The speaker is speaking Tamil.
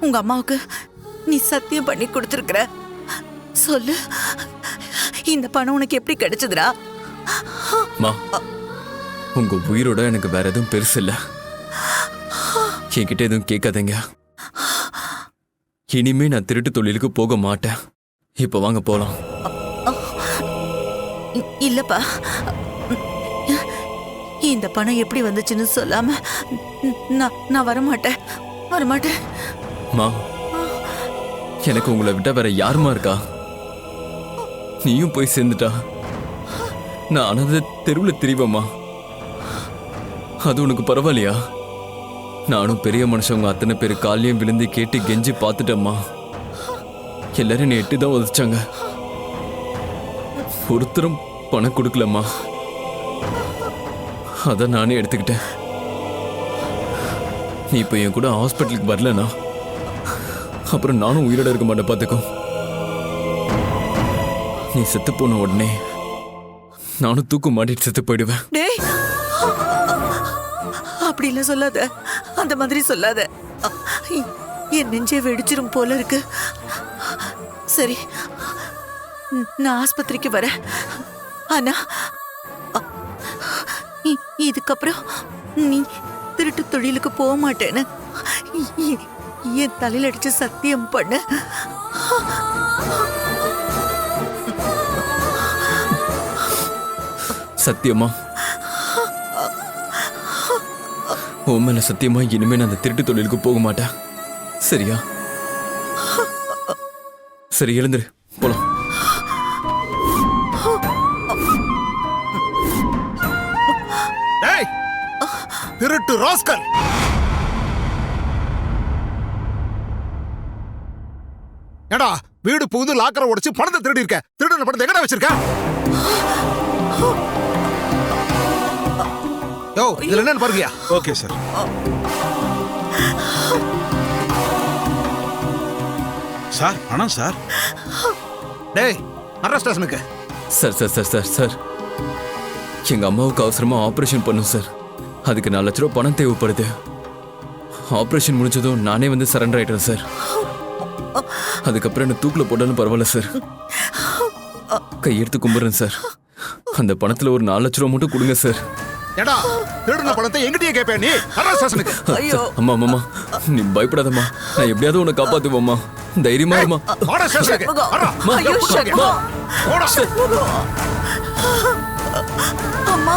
உங்க அம்மாவுக்கு நீ சத்தியம் பண்ணி கொடுத்துருக்குற. சொல்லு, இந்த பணம் உனக்கு எப்படி கிடைச்சதுடா? உங்க உயிரோட எனக்கு வேற எதுவும் பெருசு இல்ல. என்கிட்ட எதுவும் கேட்காதீங்க. இனிமே நான் திருட்டு தொழிலுக்கு போக மாட்டேன். இப்ப வாங்க போலாம். இல்லப்பா, இந்த பணம் எப்படி வந்துச்சுன்னு சொல்லாம நான் வரமாட்டேன். எனக்கு உங்களை விட்டா வேற யாருமா இருக்கா? நீயும் போய் சேர்ந்துட்டா நான் அனாதை தெருவில் திரிவமா? அது உனக்கு பரவாயில்லையா? நானும் பெரிய மனுஷங்க அத்தனை பேர் காலையும் விழுந்து கேட்டு கெஞ்சி பார்த்துட்டம்மா. எல்லாரும் என்னை 8 தான் உதச்சாங்க. ஒருத்தரும் பணம் கொடுக்கலம்மா. அத நானே எடுத்துக்கிட்டேன். நீ இப்ப என் கூட ஹாஸ்பிட்டலுக்கு வரலனா அப்புறம் நானும் உயிரோட இருக்க மாட்டேன். பார்த்துக்கோ. நீ செத்து போன உடனே நானும் தூக்கு மாட்டிட்டு செத்து போயிடுவேன். அப்படி இல்ல சொல்லாத, அந்த மாதிரி சொல்லாத. என் நெஞ்சே வெடிச்சிரும் போல இருக்கு. சரி, நான் ஆஸ்பத்திரிக்கு வரேன். ஆனா இதுக்கப்புறம் நீ திருட்டு தொழிலுக்கு போக மாட்டேன்னு என் தலையில அடிச்சு சத்தியம் பண்ணு. சத்தியமா? உன் மேல சத்தியமா இனிமே நான் அந்த திருட்டு தொழிலுக்கு போக மாட்டேன். சரியா? சரி, எழுந்துரு, போலாம். திருட்டு ராஸ்கல்! ஏடா, வீடு புகுந்து லாக்கரை உடைச்சு பணத்தை திருடி இருக்க. திருடின பணத்தை எங்கடா வச்சிருக்க? யோ, இதுல என்னன்னு பாருங்கயா. Okay sir. சார், பணம் சார். டேய், அரெஸ்ட் ஸ்டேஷனுக்கு. Sir sir sir sir sir எங்க அம்மாவுக்கு அவசரமா ஆபரேஷன் பண்ணும் சார். அதுக்கு 4 லட்ச ரூபா பணம் தேவைப்படுது. ஆபரேஷன் முடிஞ்சதும் நானே வந்து சரண்டர் ஆயிட்டேன் சார். அதுக்கப்புறம் என்ன தூக்கில் போட்டாலும் பரவாயில்ல சார். கையெடுத்து கும்பிடுறேன் சார். அந்த பணத்துல ஒரு 4 லட்ச ரூபா மட்டும் கொடுங்க சார். ஏடா, திருடின பணத்தை எங்கிட்டயே கேப்பே நீ? அரெஸ்ட் ஸ்டேஷனுக்கு. அம்மா அம்மா, நீ பயப்படாதம்மா. நான் எப்படியாவது உன்னை காப்பாத்துவோம்மா. தைரியமா இருமா. வாடா ஸ்டேஷனுக்கு. அம்மா,